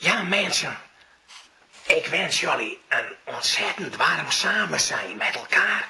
Ja, mensen, ik wens jullie een ontzettend warm samen zijn met elkaar.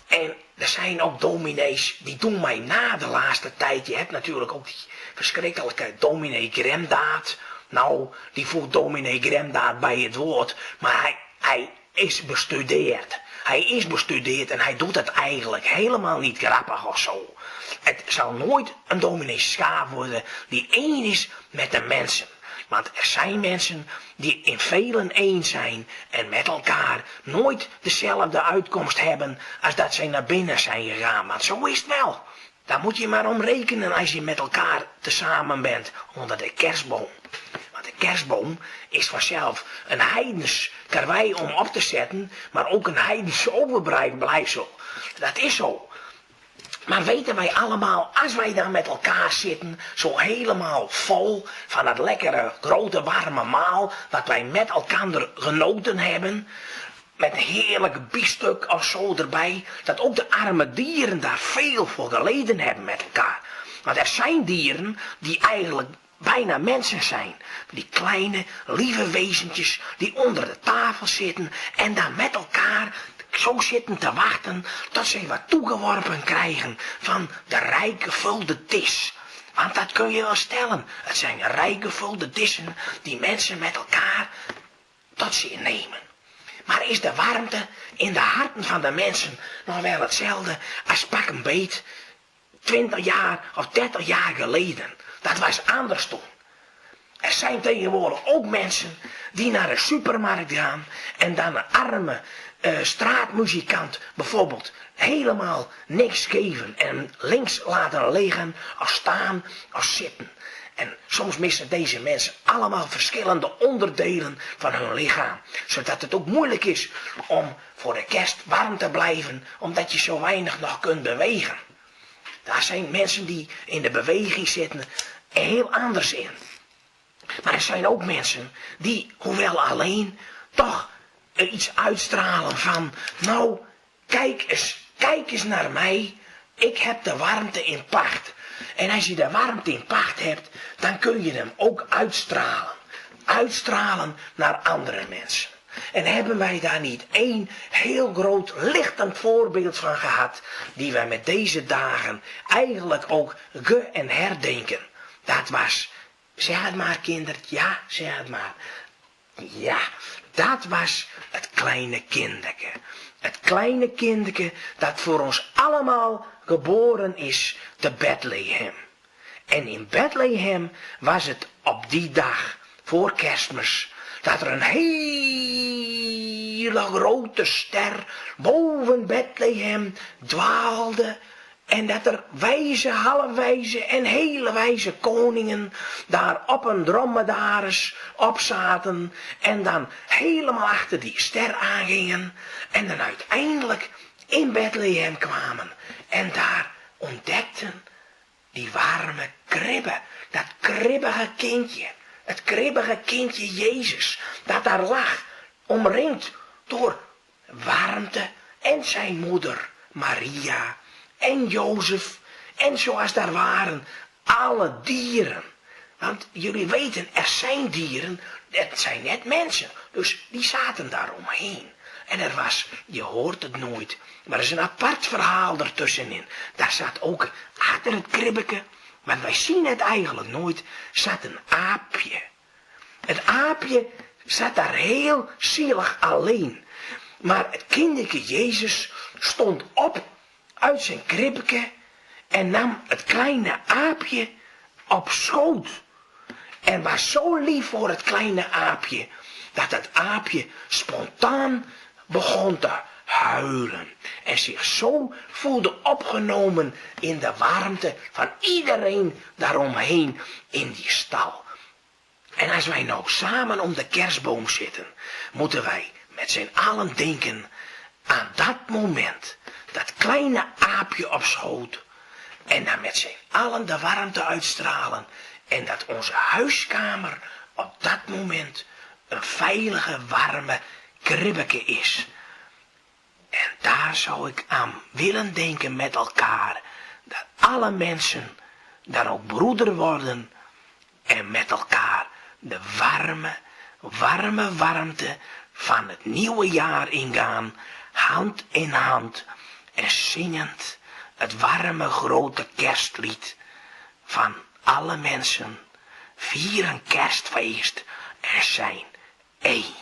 En er zijn ook dominees die doen mij na de laatste tijd. Je hebt natuurlijk ook die verschrikkelijke dominee Gremdaad. Nou, die voert dominee Gremdaad bij het woord, maar hij is bestudeerd. Hij is bestudeerd en hij doet het eigenlijk helemaal niet grappig of zo. Het zal nooit een dominee Schaap worden die één is met de mensen. Want er zijn mensen die in velen één zijn en met elkaar nooit dezelfde uitkomst hebben als dat zij naar binnen zijn gegaan. Want zo is het wel. Daar moet je maar om rekenen als je met elkaar tezamen bent onder de kerstboom. Want de kerstboom is vanzelf een heidens karwei om op te zetten, maar ook een heidens overblijfsel. Dat is zo. Maar weten wij allemaal, als wij daar met elkaar zitten, zo helemaal vol van het lekkere, grote, warme maal, dat wij met elkaar genoten hebben, met een heerlijk biefstuk of zo erbij, dat ook de arme dieren daar veel voor geleden hebben met elkaar. Want er zijn dieren die eigenlijk bijna mensen zijn. Die kleine, lieve wezentjes die onder de tafel zitten en daar met elkaar zo zitten te wachten tot ze wat toegeworpen krijgen van de rijk gevulde dis. Want dat kun je wel stellen. Het zijn rijk gevulde dissen die mensen met elkaar tot zich nemen. Maar is de warmte in de harten van de mensen nog wel hetzelfde als pak een beet 20 jaar of 30 jaar geleden? Dat was anders toen. Er zijn tegenwoordig ook mensen die naar de supermarkt gaan en dan een arme straatmuzikant bijvoorbeeld helemaal niks geven en links laten liggen of staan of zitten. En soms missen deze mensen allemaal verschillende onderdelen van hun lichaam. Zodat het ook moeilijk is om voor de kerst warm te blijven, omdat je zo weinig nog kunt bewegen. Daar zijn mensen die in de beweging zitten heel anders in. Maar er zijn ook mensen die, hoewel alleen, toch iets uitstralen van, nou, kijk eens naar mij, ik heb de warmte in pacht. En als je de warmte in pacht hebt, dan kun je hem ook uitstralen. Uitstralen naar andere mensen. En hebben wij daar niet één heel groot lichtend voorbeeld van gehad, die wij met deze dagen eigenlijk ook en herdenken. Dat was, zeg het maar kindertje, ja, zeg het maar. Ja, dat was het kleine kinderke. Het kleine kinderke dat voor ons allemaal geboren is te Bethlehem. En in Bethlehem was het op die dag, voor Kerstmis, dat er een hele grote ster boven Bethlehem dwaalde. En dat er wijze, halfwijze en hele wijze koningen daar op een dromedaris op zaten. En dan helemaal achter die ster aangingen. En dan uiteindelijk in Bethlehem kwamen. En daar ontdekten die warme kribbe. Dat kribbige kindje. Het kribbige kindje Jezus. Dat daar lag. Omringd door warmte en zijn moeder Maria. En Jozef, en zoals daar waren, alle dieren. Want jullie weten, er zijn dieren, het zijn net mensen. Dus die zaten daar omheen. En er was, je hoort het nooit, maar er is een apart verhaal ertussenin. Daar zat ook achter het kribbeke, want wij zien het eigenlijk nooit, zat een aapje. Het aapje zat daar heel zielig alleen. Maar het kinderke Jezus stond op uit zijn kribbeke en nam het kleine aapje op schoot. En was zo lief voor het kleine aapje, dat het aapje spontaan begon te huilen. En zich zo voelde opgenomen in de warmte van iedereen daaromheen in die stal. En als wij nou samen om de kerstboom zitten, moeten wij met z'n allen denken aan dat moment. Dat kleine aapje op schoot. En dan met z'n allen de warmte uitstralen. En dat onze huiskamer op dat moment een veilige, warme kribbeke is. En daar zou ik aan willen denken met elkaar. Dat alle mensen daar ook broeder worden. En met elkaar de warme warmte van het nieuwe jaar ingaan, hand in hand en zingend het warme grote kerstlied van alle mensen vieren kerstfeest en zijn één.